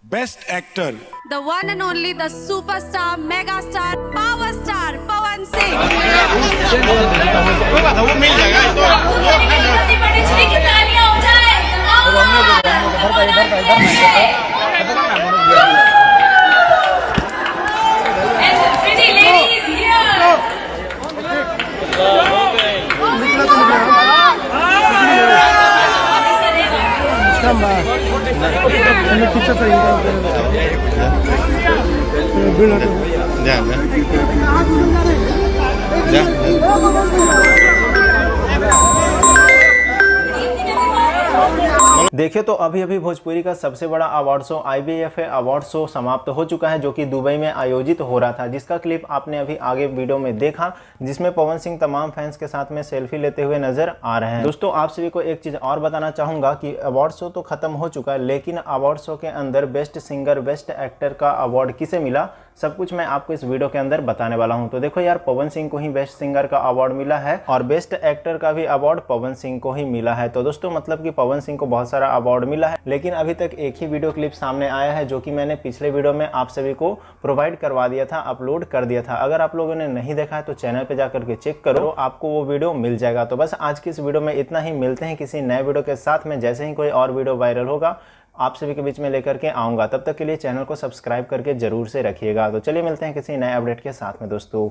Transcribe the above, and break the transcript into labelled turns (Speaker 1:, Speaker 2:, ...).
Speaker 1: Best actor
Speaker 2: The one and only, the superstar, mega star, power star, Pawan Singh.
Speaker 3: वो मिल जाएगा तो
Speaker 2: तालियां हो जाए। And the pretty lady is here.
Speaker 3: जा जा
Speaker 4: देखिए तो अभी अभी भोजपुरी का सबसे बड़ा award show IBFA award show समाप्त हो चुका है, जो कि दुबई में आयोजित हो रहा था, जिसका क्लिप आपने अभी आगे वीडियो में देखा, जिसमें पवन सिंह तमाम फैंस के साथ में सेल्फी लेते हुए नजर आ रहे हैं। दोस्तों आप सभी को एक चीज और बताना चाहूंगा कि अवार्ड शो तो खत्म हो चुका है, लेकिन अवार्ड शो के अंदर बेस्ट सिंगर बेस्ट एक्टर का अवार्ड किसे मिला, सब कुछ मैं आपको इस वीडियो के अंदर बताने वाला हूं। तो देखो यार, पवन सिंह को ही बेस्ट सिंगर का अवार्ड मिला है और बेस्ट एक्टर का भी अवार्ड पवन सिंह को ही मिला है। तो दोस्तों मतलब कि पवन सिंह को बहुत सारा अवार्ड मिला है, लेकिन अभी तक एक ही वीडियो क्लिप सामने आया है, जो कि मैंने पिछले वीडियो में आप सभी को प्रोवाइड करवा दिया था, अपलोड कर दिया था। अगर आप लोगों ने नहीं देखा है तो चैनल पे जाकर के चेक करो, आपको वो वीडियो मिल जाएगा। तो बस आज की इस वीडियो में इतना ही, मिलते हैं किसी नए वीडियो के साथ में। जैसे ही कोई और वीडियो वायरल होगा आप सभी के बीच में लेकर के आऊंगा। तब तक के लिए चैनल को सब्सक्राइब करके जरूर से रखिएगा। तो चलिए मिलते हैं किसी नए अपडेट के साथ में दोस्तों।